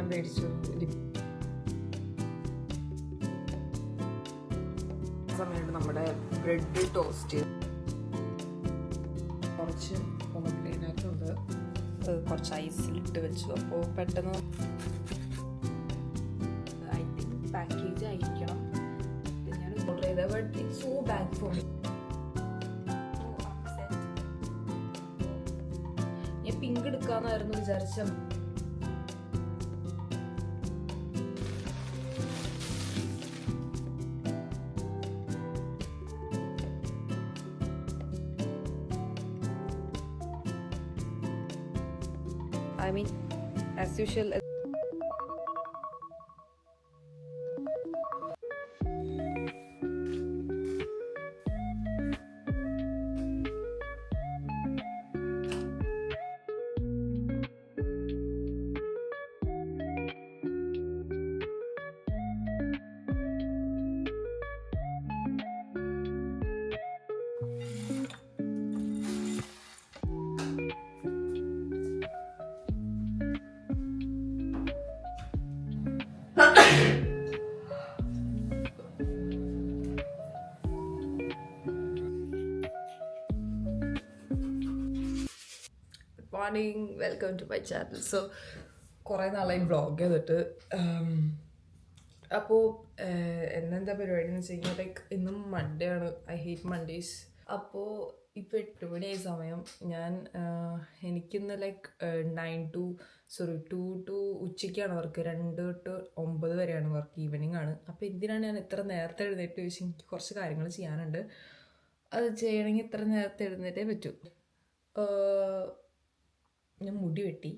ഞാൻ മേടിച്ചു സമയത്ത് നമ്മുടെ ബ്രെഡ് ടോസ്റ്റ് കുറച്ച് പൊമഗ്രാനേറ്റുണ്ട്, കുറച്ച് ഐസിലിട്ട് വെച്ചു. അപ്പോൾ പെട്ടെന്ന് ഐ തിങ്ക് പാക്കേജ് ആയിരിക്കണം ഞാൻ ഓർഡർ ചെയ്തത്. But it's so bad for me. ഞാൻ പിങ്ക് എടുക്കാമെന്നായിരുന്നു വിചാരിച്ച. I mean, as usual. Morning, welcome to my channel. So കുറേ നാളായി വ്ളോഗ് ചെയ്തിട്ട്. അപ്പോൾ എന്നെന്താ പരിപാടി എന്ന് വെച്ച് കഴിഞ്ഞാൽ ലൈക്ക് ഇന്നും മൺഡേ ആണ്. I hate Mondays. അപ്പോൾ ഇപ്പോൾ 8 മണിയായ സമയം. എനിക്കിന്ന് ലൈക്ക് 2 to ഉച്ചയ്ക്കാണ് വർക്ക്. 2 to 9 വരെയാണ് വർക്ക്. ഈവനിങ് ആണ്. അപ്പോൾ എന്തിനാണ് ഞാൻ ഇത്ര നേരത്തെ എഴുന്നേറ്റ് ചോദിച്ചാൽ എനിക്ക് കുറച്ച് കാര്യങ്ങൾ ചെയ്യാനുണ്ട്. അത് ചെയ്യണമെങ്കിൽ ഇത്ര നേരത്തെ എഴുന്നേറ്റേ പറ്റൂ. ഞാൻ മുടി വെട്ടി.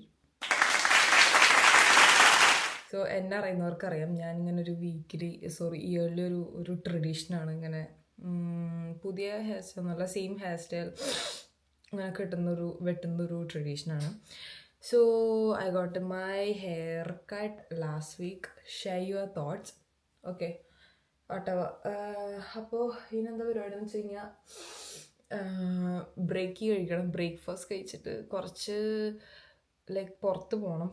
സോ എന്നെ അറിയുന്നവർക്കറിയാം ഞാനിങ്ങനെ ഒരു ഇയർലി ഒരു ട്രഡീഷനാണ് ഇങ്ങനെ പുതിയ ഹെയർ സ്റ്റൈൽ എന്നല്ല, സെയിം ഹെയർ സ്റ്റൈൽ ഇങ്ങനെ വെട്ടുന്നൊരു ട്രഡീഷനാണ്. So I got my hair cut last week. Share your thoughts. Okay, whatever. അപ്പോൾ ഇതിനെന്താ പരിപാടി എന്ന് വെച്ച് കഴിഞ്ഞാൽ ബ്രേക്ക്ഫാസ്റ്റ് കഴിച്ചിട്ട് കുറച്ച് ലൈക്ക് പുറത്ത് പോകണം.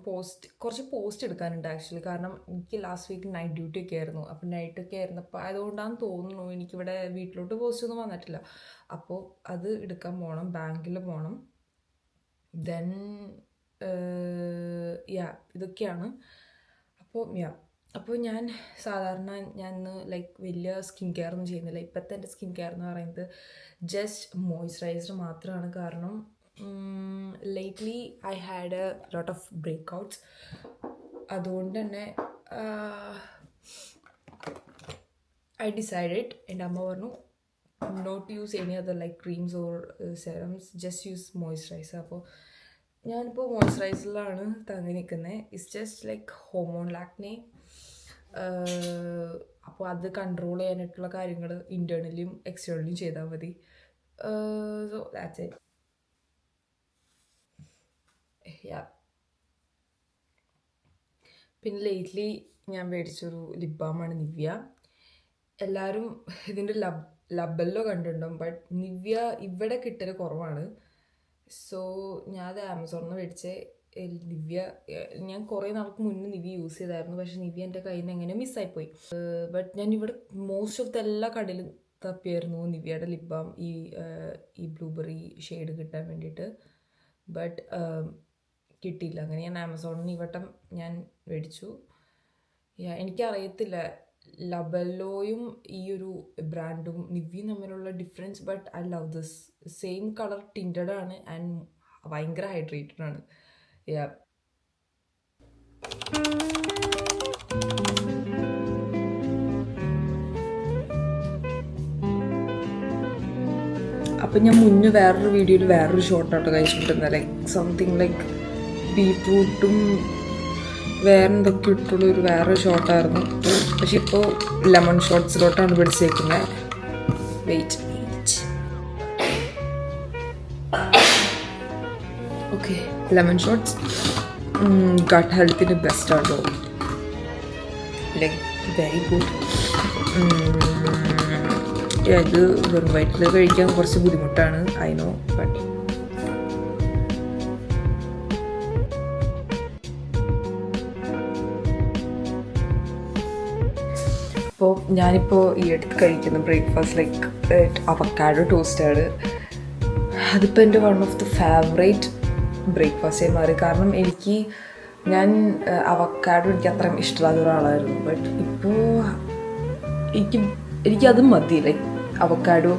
കുറച്ച് പോസ്റ്റ് എടുക്കാനുണ്ട് ആക്ച്വലി. കാരണം എനിക്ക് ലാസ്റ്റ് വീക്ക് നൈറ്റ് ഡ്യൂട്ടി ഒക്കെ ആയിരുന്നു. അപ്പോൾ നൈറ്റൊക്കെ ആയിരുന്നപ്പോൾ അതുകൊണ്ടാണെന്ന് തോന്നുന്നു എനിക്കിവിടെ വീട്ടിലോട്ട് പോസ്റ്റൊന്നും വന്നിട്ടില്ല. അപ്പോൾ അത് എടുക്കാൻ പോകണം, ബാങ്കിൽ പോകണം. ദെൻ ഇതൊക്കെയാണ്. അപ്പോൾ ഞാൻ സാധാരണ ലൈക്ക് വലിയ സ്കിൻ കെയർ ഒന്നും ചെയ്യുന്നില്ല. ഇപ്പോഴത്തെ എൻ്റെ സ്കിൻ കെയർ എന്ന് പറയുന്നത് ജസ്റ്റ് മോയ്സ്ചറൈസർ മാത്രമാണ്. കാരണം lately I had a lot of breakouts. അതുകൊണ്ട് തന്നെ ഐ ഡിസൈഡഡ്, എൻ്റെ അമ്മ പറഞ്ഞു not use any other like creams or serums, just use moisturiser. അപ്പോൾ ഞാനിപ്പോൾ മോയ്സ്ചറൈസറിലാണ് തങ്ങി നിൽക്കുന്നത്. It's just like hormone acne. അപ്പോൾ അത് കൺട്രോൾ ചെയ്യാനായിട്ടുള്ള കാര്യങ്ങൾ ഇൻറ്റേർണലിയും എക്സ്റ്റേർണലിയും ചെയ്താൽ മതി. So that's it. പിന്നെ ലേറ്റ്ലി ഞാൻ മേടിച്ചൊരു ലിപ് ബാമാണ് നിവ്യ. എല്ലാവരും ഇതിൻ്റെ ലബെല്ലോ കണ്ടിട്ടുണ്ടാവും. ബട്ട് നിവ്യ ഇവിടെ കിട്ടൽ കുറവാണ്. സോ ഞാൻ അത് ആമസോണിൽ നിന്ന് മേടിച്ച നിവ്യ. ഞാൻ കുറേ നാൾക്ക് മുന്നേ നിവ്യ യൂസ് ചെയ്തായിരുന്നു. പക്ഷേ നിവ്യ എൻ്റെ കയ്യിൽ നിന്ന് എങ്ങനെ മിസ്സായിപ്പോയി. ബട്ട് ഞാൻ ഇവിടെ മോസ്റ്റ് ഓഫ് ദ എല്ലാ കടയിലും തപ്പിയായിരുന്നു നിവ്യയുടെ ലിപ് ബാം, ഈ ബ്ലൂബെറി ഷെയ്ഡ് കിട്ടാൻ വേണ്ടിയിട്ട്. ബട്ട് കിട്ടിയില്ല. അങ്ങനെ ഞാൻ ആമസോണിൽ നിന്ന് ഈ വട്ടം ഞാൻ മേടിച്ചു. എനിക്കറിയത്തില്ല ലബെല്ലോയും ഈ ഒരു ബ്രാൻഡും നിവ്യയും തമ്മിലുള്ള difference. But I love this. Same colour tinted ആണ് ആൻഡ് ഭയങ്കര ഹൈഡ്രേറ്റഡ് ആണ്. അപ്പം ഞാൻ മുന്നേ വേറൊരു വീഡിയോയിൽ വേറൊരു ഷോർട്ടാട്ടോ കഴിച്ചിട്ടുണ്ടായിരുന്നത്. ലൈക്ക് സംതിങ് ലൈക്ക് ബീട്രൂട്ടും വേറെ എന്തൊക്കെ ഇട്ടുള്ളൊരു വേറൊരു ഷോർട്ടായിരുന്നു. പക്ഷെ ഇപ്പോൾ ലെമൺ ഷോർട്സിലോട്ടാണ് പിടിച്ചേക്കുന്നത്. Wait. Okay, lemon shots gut ഹെൽത്തിന് ബെസ്റ്റാണോ? Like very good. ഇത് വെറും വയറ്റിൽ കഴിക്കാൻ കുറച്ച് ബുദ്ധിമുട്ടാണ്, ഐ നോ. ബട്ട് അപ്പോൾ ഞാനിപ്പോൾ ഈ അടുത്ത് കഴിക്കുന്ന ബ്രേക്ക്ഫാസ്റ്റ് ലൈക്ക് അവക്കാഡോ ടോസ്റ്റാണ്. അതിപ്പോൾ എൻ്റെ വൺ ഓഫ് ദി ഫേവറേറ്റ് ബ്രേക്ക്ഫാസ്റ്റായി മാറി. കാരണം ഞാൻ അവക്കാഡോ എനിക്ക് അത്രയും ഇഷ്ടമുള്ള ഒരാളായിരുന്നു. ബട്ട് ഇപ്പോൾ എനിക്കത് മതി ലൈക്ക് അവക്കാഡോ.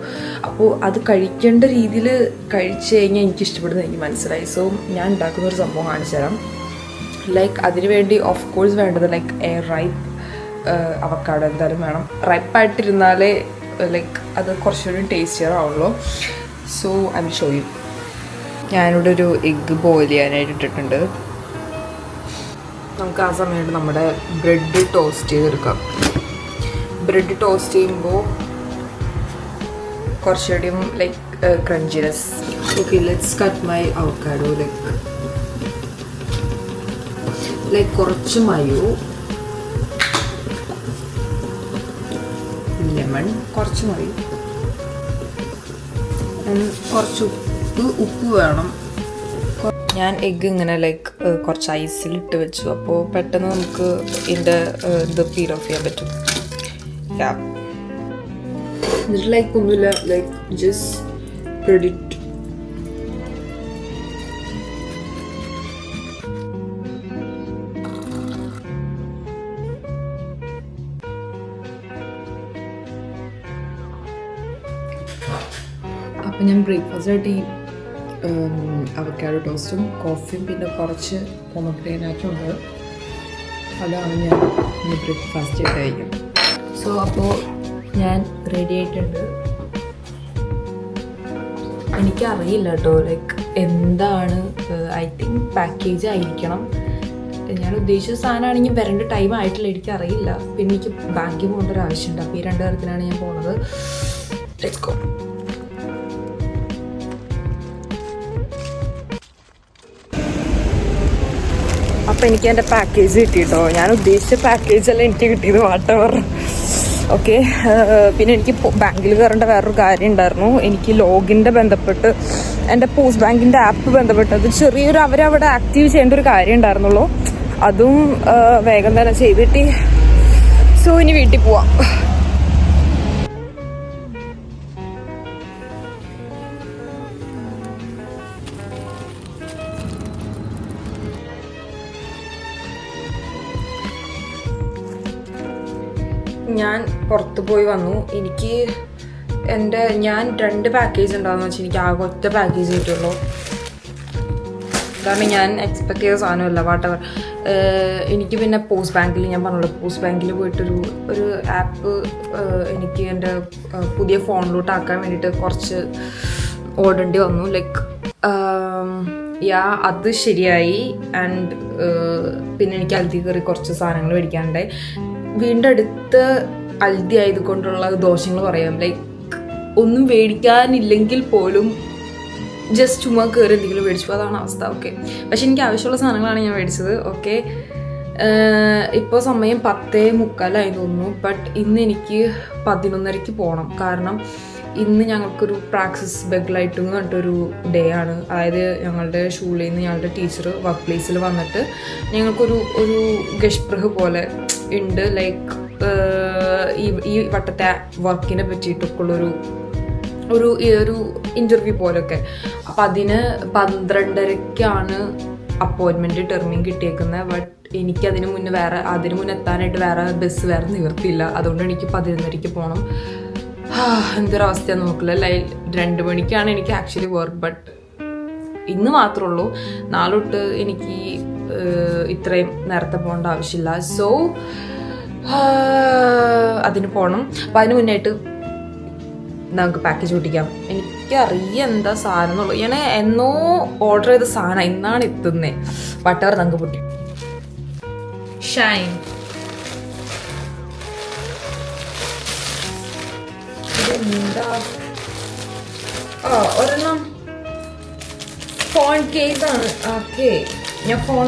അപ്പോൾ അത് കഴിക്കേണ്ട രീതിയിൽ കഴിച്ച് കഴിഞ്ഞാൽ എനിക്ക് ഇഷ്ടപ്പെടുന്നത് എനിക്ക് മനസ്സിലായി. സോ ഞാൻ ഉണ്ടാക്കുന്ന ഒരു സംഭവം കാണിച്ചു തരാം. ലൈക്ക് അതിന് വേണ്ടി ഓഫ് കോഴ്സ് വേണ്ടത് ലൈക്ക് റൈപ്പ് അവക്കാഡോ എന്തായാലും വേണം. റൈപ്പായിട്ടിരുന്നാലേ ലൈക്ക് അത് കുറച്ചുകൂടി ടേസ്റ്റിയർ ആവുള്ളൂ. So I will show you. ഞാനിവിടെ ഒരു എഗ്ഗ് ബോയിൽ ചെയ്യാനായിട്ട് ഇട്ടിട്ടുണ്ട്. നമുക്ക് ആ സമയത്ത് നമ്മുടെ ബ്രെഡ് ടോസ്റ്റ് ചെയ്തെടുക്കാം. ബ്രെഡ് ടോസ്റ്റ് ചെയ്യുമ്പോൾ കുറച്ചുകൂടിയും like crunchiness. Okay, let's cut my avocado. Like കുറച്ച് മയോ, ലെമൺ, കുറച്ച് മതി, കുറച്ച് ഉപ്പ് വേണം. ഞാൻ എഗ്ഗ് ഇങ്ങനെ ലൈക്ക് കുറച്ച് ഐസിലിട്ട് വെച്ചു. അപ്പോൾ പെട്ടെന്ന് നമുക്ക് ഇതിൻ്റെ ഇത് പീൽ ഓഫ് ചെയ്യാൻ പറ്റും. എന്നിട്ട് ലൈക്ക് ഒന്നുമില്ല, ലൈക്ക് ജസ്റ്റ് സ്പ്രെഡ് ഇറ്റ്. അപ്പം ഞാൻ ബ്രേക്ക്ഫാസ്റ്റായിട്ട് ഈ അവക്കാഡോ ടോസ്റ്റും കോഫിയും പിന്നെ കുറച്ച് പൊമഗ്രാനേറ്റും ഉണ്ട്. അതാണ് ഞാൻ ഇന്ന് ബ്രേക്ക്ഫാസ്റ്റ് കഴിക്കും. സോ അപ്പോൾ ഞാൻ റെഡി ആയിട്ടുണ്ട്. എനിക്കറിയില്ല കേട്ടോ ലൈക്ക് എന്താണ്, ഐ തിങ്ക് പാക്കേജ് ആയിരിക്കണം. ഞാൻ ഉദ്ദേശിച്ച സാധനമാണെങ്കിൽ വരേണ്ട ടൈം ആയിട്ടില്ല, എനിക്കറിയില്ല. പിന്നെ എനിക്ക് ബാങ്കിൽ പോകേണ്ട ഒരു ആവശ്യമുണ്ട്. അപ്പോൾ ഈ 2 തരത്തിലാണ് ഞാൻ പോകുന്നത്. Let's go. അപ്പോൾ എനിക്ക് എൻ്റെ പാക്കേജ് കിട്ടിയിട്ടോ. ഞാൻ ഉദ്ദേശിച്ച പാക്കേജല്ല എനിക്ക് കിട്ടിയത്, വാട്ടെവർ. ഓക്കെ, പിന്നെ എനിക്ക് ബാങ്കിൽ കയറേണ്ട വേറൊരു കാര്യം ഉണ്ടായിരുന്നു. എനിക്ക് ലോഗിൻ്റെ ബന്ധപ്പെട്ട് എൻ്റെ പോസ്റ്റ് ബാങ്കിൻ്റെ ആപ്പ് ബന്ധപ്പെട്ട് അത് ചെറിയൊരു അവരവിടെ ആക്റ്റീവ് ചെയ്യേണ്ട ഒരു കാര്യം ഉണ്ടായിരുന്നുള്ളൂ. അതും വേഗം തന്നെ ചെയ്തിട്ട് സോ ഇനി വീട്ടിൽ പോവാം. ഞാൻ പുറത്ത് പോയി വന്നു. ഞാൻ 2 പാക്കേജ് ഉണ്ടാകുന്ന വെച്ചാൽ എനിക്ക് ആകെ ഒറ്റ പാക്കേജ് കിട്ടുള്ളൂ. കാരണം ഞാൻ എക്സ്പെക്ട് ചെയ്ത സാധനമല്ല വാട്ടെവർ. എനിക്ക് പിന്നെ പോസ്റ്റ് ബാങ്കിൽ, ഞാൻ പറഞ്ഞല്ലോ, പോസ്റ്റ് ബാങ്കിൽ പോയിട്ടൊരു ആപ്പ് എനിക്ക് എൻ്റെ പുതിയ ഫോണിലോട്ട് ആക്കാൻ വേണ്ടിയിട്ട് കുറച്ച് ഓടേണ്ടി വന്നു. ലൈക്ക് അത് ശരിയായി. ആൻഡ് പിന്നെ എനിക്ക് അൽദി കയറി കുറച്ച് സാധനങ്ങൾ മേടിക്കാനുണ്ടായി. വീണ്ടും അടുത്ത് അൽദി ആയതുകൊണ്ടുള്ള ദോഷങ്ങൾ പറയാം. ലൈക്ക് ഒന്നും മേടിക്കാനില്ലെങ്കിൽ പോലും ജസ്റ്റ് ചുമ്മാ കയറി എന്തെങ്കിലും മേടിച്ചു, അതാണ് അവസ്ഥ. ഓക്കെ, പക്ഷെ എനിക്ക് ആവശ്യമുള്ള സാധനങ്ങളാണ് ഞാൻ മേടിച്ചത്. ഓക്കെ, ഇപ്പോൾ സമയം 10:45 തോന്നുന്നു. ബട്ട് ഇന്ന് എനിക്ക് 11:30 പോകണം. കാരണം ഇന്ന് ഞങ്ങൾക്കൊരു പ്രാക്സിസ് ബെഗ്ലൈറ്റ് എന്ന് പറഞ്ഞിട്ടൊരു ഡേ ആണ്. അതായത് ഞങ്ങളുടെ സ്കൂളിൽ നിന്ന് ഞങ്ങളുടെ ടീച്ചർ വർക്ക് പ്ലേസിൽ വന്നിട്ട് ഞങ്ങൾക്കൊരു ഗഷ്പ്രഹ് പോലെ ഉണ്ട്. ലൈക്ക് ഈ വട്ടത്തെ വർക്കിനെ പറ്റിയിട്ടൊക്കെയുള്ളൊരു ഒരു ഇൻ്റർവ്യൂ പോലെയൊക്കെ. അപ്പം അതിന് 12:30 അപ്പോയിൻമെൻറ്റ് ടൈമിംഗ് കിട്ടിയേക്കുന്നത്. ബട്ട് എനിക്ക് അതിന് മുന്നേ എത്താനായിട്ട് വേറെ ബസ് നിവർത്തിയില്ല. അതുകൊണ്ട് എനിക്ക് 11:30 പോകണം. എന്തൊരവസ്ഥയാന്ന് നോക്കില്ല. 2 മണിക്കാണ് എനിക്ക് ആക്ച്വലി വർക്ക്. ബട്ട് ഇന്ന് മാത്രമേ ഉള്ളൂ. നാളെ തൊട്ട് എനിക്ക് ഇത്രയും നേരത്തെ പോകേണ്ട ആവശ്യമില്ല. സോ അതിന് പോകണം. അപ്പം അതിന് മുന്നായിട്ട് നമുക്ക് പാക്കേജ് പൊട്ടിക്കാം. എനിക്കറിയാം എന്താ സാധനം എന്നുള്ളൂ. ഞാൻ എന്നോ ഓർഡർ ചെയ്ത സാധനം ഇന്നാണ് എത്തുന്നത്. വട്ടവർ നമുക്ക് പൊട്ടി. ഷൈൻ എന്താ ഒരെണ്ണം ഫോൺ കേസാണ്. ഓക്കെ, ഞാൻ ഫോൺ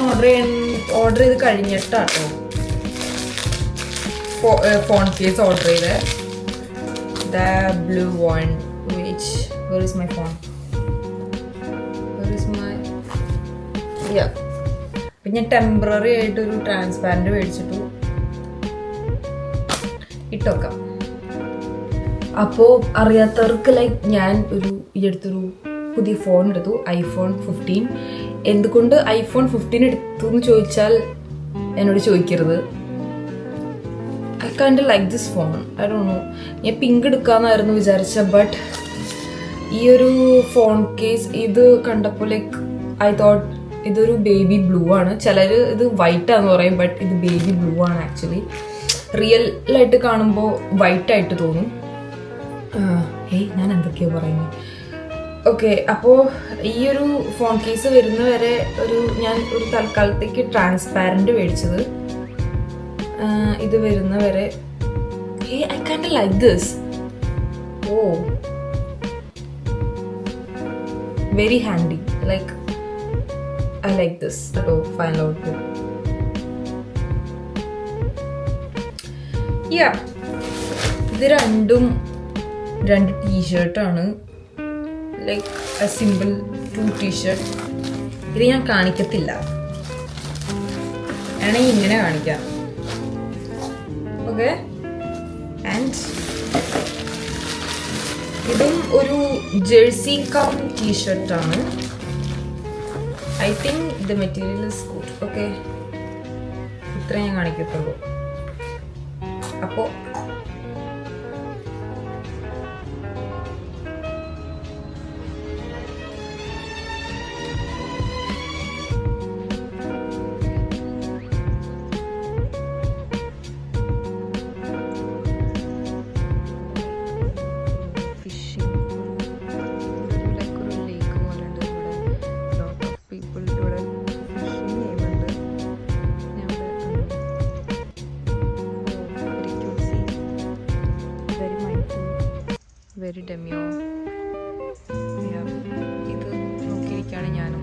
ഓർഡർ ചെയ്ത് കഴിഞ്ഞിട്ടാട്ടോ ഫോൺ കേസ് ഓർഡർ ചെയ്തേ. The blue one, where is my phone? പിന്നെ ടെമ്പററി ആയിട്ടൊരു ട്രാൻസ്പാരൻറ്റ് മേടിച്ചിട്ടു. ഇട്ടോക്കാം. അപ്പോൾ അറിയാത്തവർക്ക് ലൈക്ക് ഞാൻ ഈ അടുത്തൊരു പുതിയ ഫോൺ എടുത്തു, iPhone 15. എന്തുകൊണ്ട് iPhone 15 എടുത്തു എന്ന് ചോദിച്ചാൽ എന്നോട് ചോദിക്കരുത്. I can't like this phone, I don't no. ഞാൻ പിങ്ക് എടുക്കാമെന്നായിരുന്നു വിചാരിച്ച, ബട്ട് ഈ ഒരു ഫോൺ കേസ് ഇത് കണ്ടപ്പോൾ ലൈക്ക് ഐ തോട്ട് ഇതൊരു ബേബി ബ്ലൂ ആണ്. ചിലർ ഇത് വൈറ്റ് ആണെന്ന് പറയും, ബട്ട് ഇത് ബേബി ബ്ലൂ ആണ് ആക്ച്വലി. റിയലായിട്ട് കാണുമ്പോൾ വൈറ്റ് ആയിട്ട് തോന്നും. ഞാൻ എന്തൊക്കെയോ പറയുന്നത്. ഓക്കെ, അപ്പോൾ ഈ ഒരു ഫോൺ കേസ് വരുന്നവരെ ഞാൻ ഒരു തൽക്കാലത്തേക്ക് ട്രാൻസ്പാരൻറ്റ് മേടിച്ചത്. ഇത് വരുന്നവരെ I can't like this. Oh, very handy. Like I like this final output. Yeah, ഇത് രണ്ട് ടീഷർട്ടാണ്. Like a simple 2 T-shirt. ഇത് ഞാൻ കാണിക്കത്തില്ല, വേണമെങ്കിൽ ഇങ്ങനെ കാണിക്കാം. ഓക്കെ, ആൻഡ് ഇതും ഒരു ജേഴ്സി കം ടീഷർട്ടാണ്. I think the material is good. Okay, ഇത്ര ഞാൻ കാണിക്കത്തുള്ളൂ. അപ്പോൾ വെരി ഡെമിയോ. ഇത് നോക്കിയിരിക്കുകയാണ് ഞാനും.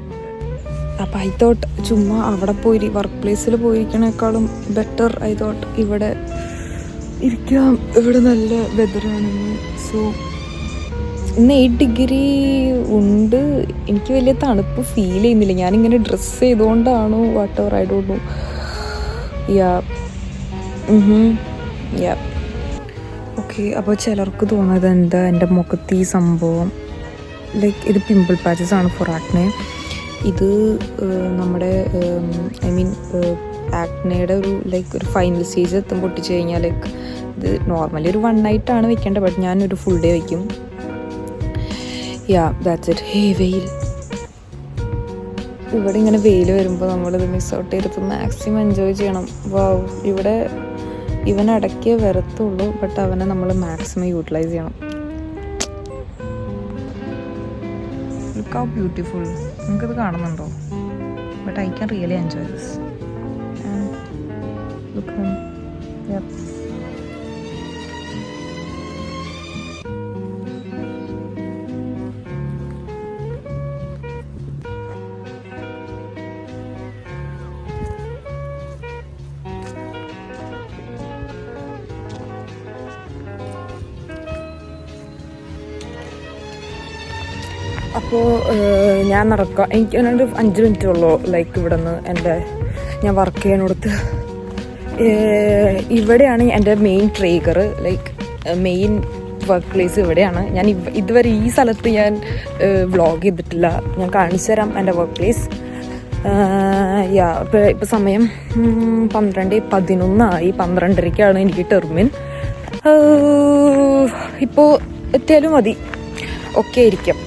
അപ്പം ഐ തോട്ട് ചുമ്മാ അവിടെ പോയി വർക്ക് പ്ലേസിൽ പോയിരിക്കണേക്കാളും ബെറ്റർ ഐ തോട്ട് ഇവിടെ ഇരിക്കാം. ഇവിടെ നല്ല വെതറാണെന്ന്. സോ ഇന്ന് 8 ഡിഗ്രി ഉണ്ട്. എനിക്ക് വലിയ തണുപ്പ് ഫീൽ ചെയ്യുന്നില്ല. ഞാനിങ്ങനെ ഡ്രസ്സ് ചെയ്തുകൊണ്ടാണോ whatever, I don't know. Yeah okay, അപ്പോൾ ചിലർക്ക് തോന്നുന്നത് എന്താ എൻ്റെ മുഖത്ത് ഈ സംഭവം. ലൈക്ക് ഇത് പിമ്പിൾ പാച്ചസ് ആണ് ഫോർ ആക്നെ. ഇത് നമ്മുടെ ആക്നയുടെ ഒരു ഫൈനൽ സ്റ്റേജ് എത്തുമ്പോൾ പൊട്ടിച്ച് കഴിഞ്ഞാൽ ലൈക്ക് ഇത് നോർമലി ഒരു 1 നൈറ്റാണ് വെക്കേണ്ടത്, ബട്ട് ഞാനൊരു ഫുൾ ഡേ വയ്ക്കും. That's it. വെയിൽ. ഇവിടെ ഇങ്ങനെ വെയിൽ വരുമ്പോൾ നമ്മളിത് മിസ് ഔട്ട് ചെയ്തിട്ട് മാക്സിമം എൻജോയ് ചെയ്യണം. വാവ്, ഇവിടെ ഇവൻ ഇടയ്ക്ക് വരത്തുള്ളൂ, ബട്ട് അവനെ നമ്മൾ മാക്സിമം യൂട്ടിലൈസ് ചെയ്യണം. Look how beautiful. നിങ്ങൾക്കിത് കാണുന്നുണ്ടോ? But I can really enjoy this. Look him. അപ്പോൾ ഞാൻ നടക്കാം. എനിക്ക് ഒരു 5 മിനിറ്റേ ഉള്ളൂ ലൈക്ക് ഇവിടെ നിന്ന് ഞാൻ വർക്ക് ചെയ്യാനോടത്ത്. ഇവിടെയാണ് എൻ്റെ മെയിൻ ട്രേഗർ, ലൈക്ക് മെയിൻ വർക്ക് പ്ലേസ് ഇവിടെയാണ്. ഞാൻ ഇതുവരെ ഈ സ്ഥലത്ത് ഞാൻ വ്ളോഗ് ചെയ്തിട്ടില്ല. ഞാൻ കാണിച്ചു തരാം എൻ്റെ വർക്ക് പ്ലേസ്. ഇപ്പോൾ സമയം 12:11 12:30 എനിക്ക് ടെർമിൻ. ഇപ്പോൾ എത്തിയാലും മതി. ഒക്കെ ഇരിക്കാം.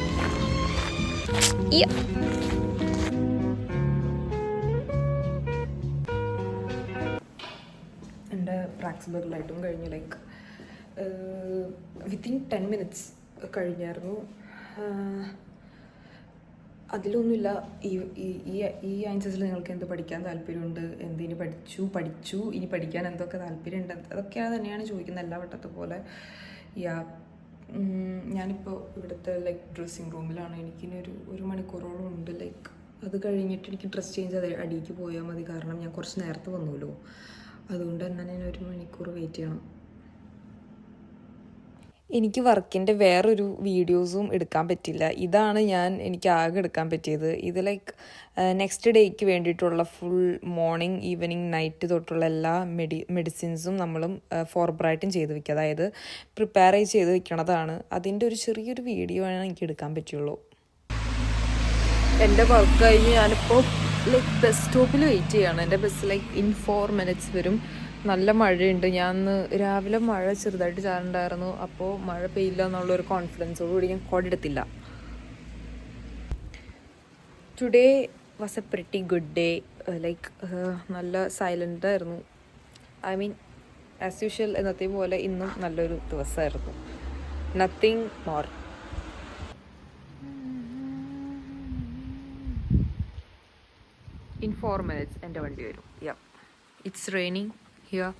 എൻ്റെ പ്രാക്സ് ബർഗിലായിട്ടും കഴിഞ്ഞു. ലൈക്ക് വിത്തിൻ 10 മിനിറ്റ്സ് കഴിഞ്ഞായിരുന്നു. അതിലൊന്നുമില്ല. ഈ ആൻസേഴ്സിൽ നിങ്ങൾക്ക് എന്ത് പഠിക്കാൻ താല്പര്യമുണ്ട്, എന്തിന് പഠിച്ചു ഇനി പഠിക്കാൻ എന്തൊക്കെ താല്പര്യമുണ്ട്, അതൊക്കെ തന്നെയാണ് ചോദിക്കുന്നത് എല്ലാ വട്ടത്തെ പോലെ. ഞാനിപ്പോൾ ഇവിടുത്തെ ലൈക്ക് ഡ്രസ്സിങ് റൂമിലാണ്. എനിക്കിനി ഒരു മണിക്കൂറോളം ഉണ്ട്. ലൈക്ക് അത് കഴിഞ്ഞിട്ട് എനിക്ക് ഡ്രസ്സ് ചേഞ്ച് അടിയിലേക്ക് പോയാൽ മതി. കാരണം ഞാൻ കുറച്ച് നേരത്തെ വന്നുല്ലോ, അതുകൊണ്ട് തന്നെ ഞാൻ 1 മണിക്കൂർ വെയിറ്റ് ചെയ്യണം. എനിക്ക് വർക്കിൻ്റെ വേറൊരു വീഡിയോസും എടുക്കാൻ പറ്റില്ല. ഇതാണ് എനിക്ക് ആകെ എടുക്കാൻ പറ്റിയത്. ഇത് ലൈക്ക് നെക്സ്റ്റ് ഡേക്ക് വേണ്ടിയിട്ടുള്ള ഫുൾ മോർണിംഗ് ഈവനിങ് നൈറ്റ് തൊട്ടുള്ള എല്ലാ മെഡിസിൻസും നമ്മളും ഫോർബ്രൈറ്റും ചെയ്ത് വെക്കുക. അതായത് പ്രിപ്പയർ ചെയ്ത് വെക്കണതാണ്. അതിൻ്റെ ഒരു ചെറിയൊരു വീഡിയോ ആണ് എനിക്ക് എടുക്കാൻ പറ്റുള്ളൂ. എൻ്റെ വർക്ക് കഴിഞ്ഞ് ഞാനിപ്പോൾ ലൈക്ക് ബസ് സ്റ്റോപ്പിൽ വെയിറ്റ് ചെയ്യാണ്. എൻ്റെ ബസ് ലൈക്ക് ഇൻ 4 minutes വരും. നല്ല മഴയുണ്ട്. ഞാൻ രാവിലെ മഴ ചെറുതായിട്ട് ചാറുണ്ടായിരുന്നു. അപ്പോൾ മഴ പെയ്യില്ല എന്നുള്ളൊരു കോൺഫിഡൻസോടുകൂടി ഞാൻ കോഡ് എടുത്തില്ല. Today was A pretty good day. Like നല്ല സൈലൻ്റ് ആയിരുന്നു. ഐ മീൻ ആസ് യൂഷ്വൽ എന്നത്തെ പോലെ ഇന്നും നല്ലൊരു ദിവസമായിരുന്നു. Nothing more. In 4 minutes എൻ്റെ വണ്ടി വരും. യാ, ഇറ്റ്സ് റെയിനിങ് ഹിയർ.